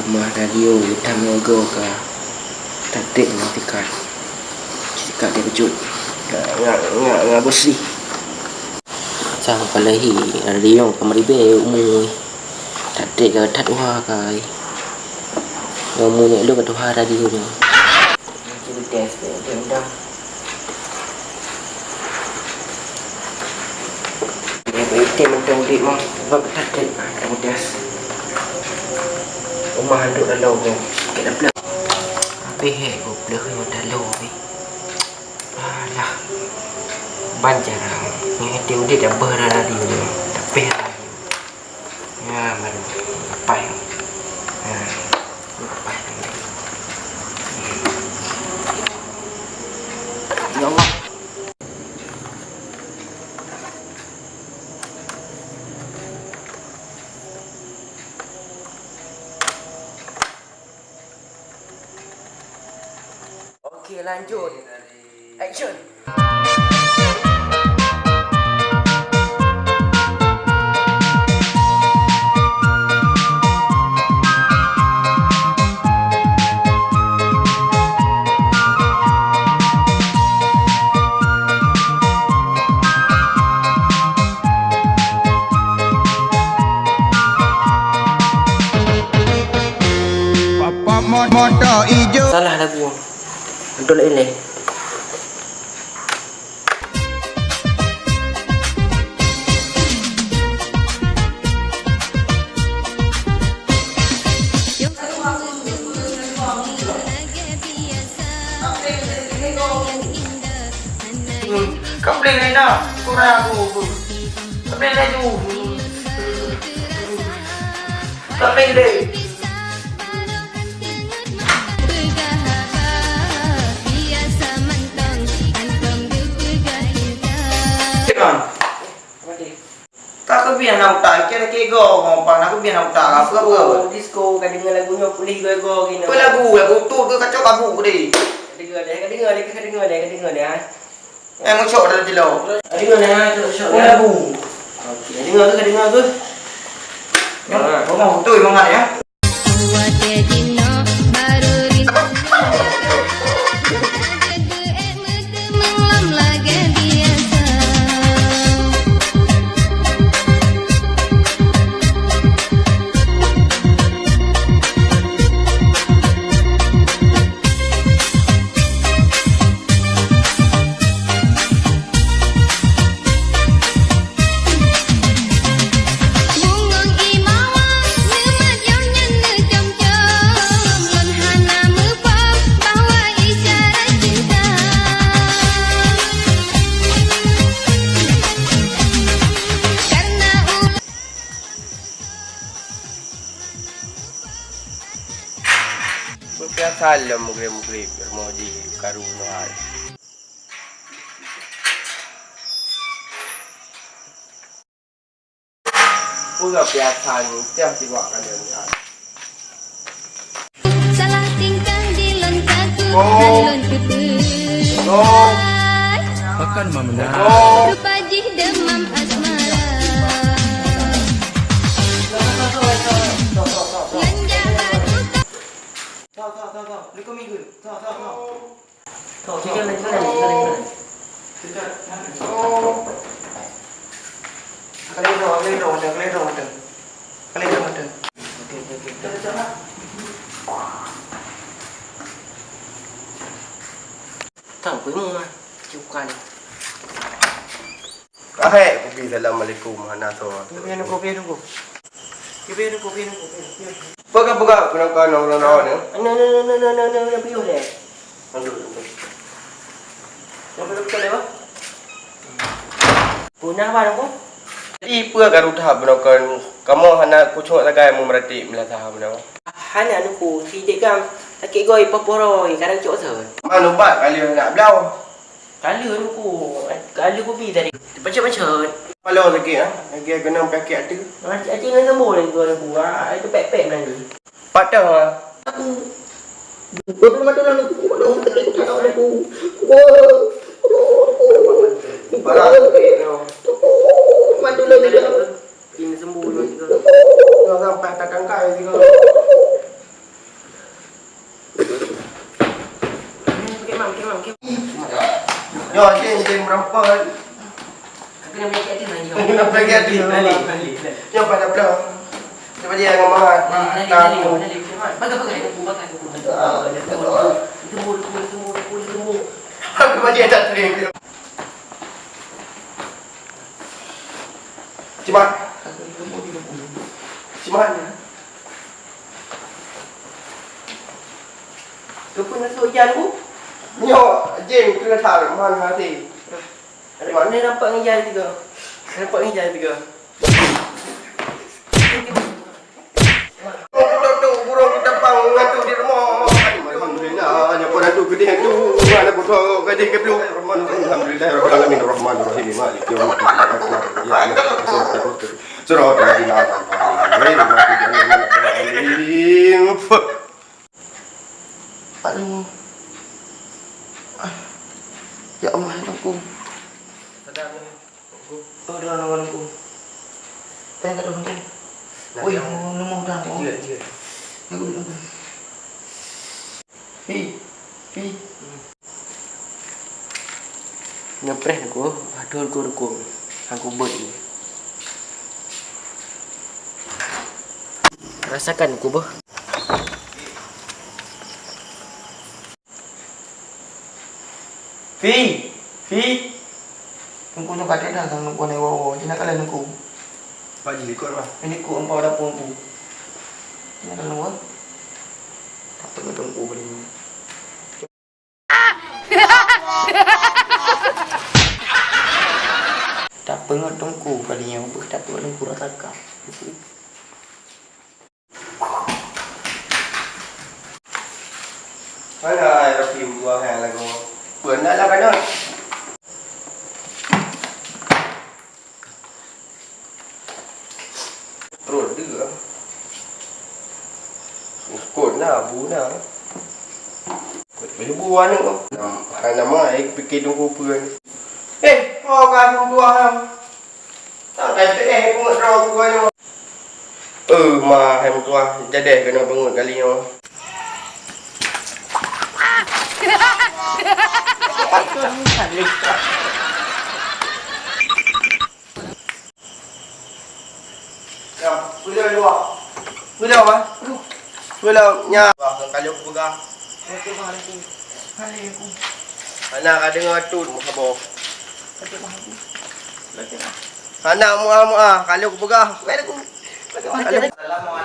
rumah radio hitam yoga ke taktik matikan sikat dia kejut ngak bersih sang palahi radio kamaribe umur taktik ke tatwa kai umur ni lu ke tuha radio ni kita test dia dah dia mentang dik mah buat taktik kita test rumah duduk dalam tu kita belah apa hek aku belah yang dalam ni alah ban jarang ni tim dia dah berada di ni tapi ya baru apa yang apa ya Allah okey lanjut action motor hijau salah lagu untuk lain kau boleh lain dah kurang aku kau boleh lain tu kau boleh lain tak aku biar nak utak kira kego ngomong aku biar nak utak apa apa disco kan dengar lagunya pulih go gini apa lagu tu ke kacau kabut dia dengar dia mau cok dah jelo dengar tu shot lagu okey dengar tu ngomong tu mangat ya salam mugrib bermoji karuna Puga piatan tiap tiba kan dia salah tingkah dilontarku alon kebetulan akan memenang rupajih demam asmara Lekuk minggu. Kita lagi. Kali ada. Okey. Kita coba. Tahu pun mah. Cukan. Kopi assalamualaikum hanaso. Kopi nunggu. Buka kenapa nong ni? No, piu deh. Aduh. Yang belum kita lewat. Punah apa nunggu? Ipa garuda benakan kamu hana kucuk tagai mu merati melatah benawa. Hana nunggu si dek kam sakit goi paporoi kadang cok sen. Mana ubat kali nak belau. Kali nunggu. Kali kopi tadi. Macam-macam. Kalau lagi lagi kena pakai tu. Acing dengan sembuh lagi gua buat. Itu pek-pek nanti. Patah. Betul betul aku. Barang pek no. Mantu lagi dah. Ini sembuh lagi. Jangan sampai tak kangkai juga. Yo, Jin berapa? Kena bagi adik lagi. Kena bagi adik. Balik. Yo, pada belah. Cepat dia dengan mahal. Bagi. Temu. Aku bagi tak terima. Cepat. Cepat. Kau pun nak suruh Yan ku? Yo, Jin kena tahu mana hati. Ada mana nampak dengan Yan juga? Nampak dengan Yan juga? Burung tepang ngantuk di rumah. Alhamdulillah, hanya pun ngantuk gede tu. Mana pun tahu gede ke belum. Alhamdulillah, rabbil alamin, rahmanir rahim, maliki yaumiddin. Surah Al-Fatihah. Aduh. Ya Allah, ya aku. Oh, dah lawan aku. Tanya kat orang tu. Oi, nombor dah. Dia. Aku. Pi. Nyepres aku. Aduh, aku. Aku buat ni. Rasakan aku bah. Fi. Tunggu nak kata dah sang nak buat ni wow. Jangan kalian aku. Pak Ji ikut lah. Ini ku empau dapur aku. Jangan kalian buat. Tak tengok tunggu balik ni. Tak pengok tunggu kalinya. Tak pengok tunggu rasakan. Mana air rapi buah yang lagu. Benar lah kan. Terus dia. Kod lah, bu lah. Kod boleh buah ni kau. Nama air fikir tunggu apa ni. Kau kan buah lah. Tak kata aku nak draw buah ni. Mah hai tua jadi kena bangun kali ni. Ya, boleh luar. Boleh apa? Boleh nya. Kali aku pegang. Okey, bang aku. Hari aku. Anak ada dengan tu khabar. Okey, bang aku. Okey, bang. Anak muah kali aku pegang. Okey, bang. Assalamualaikum.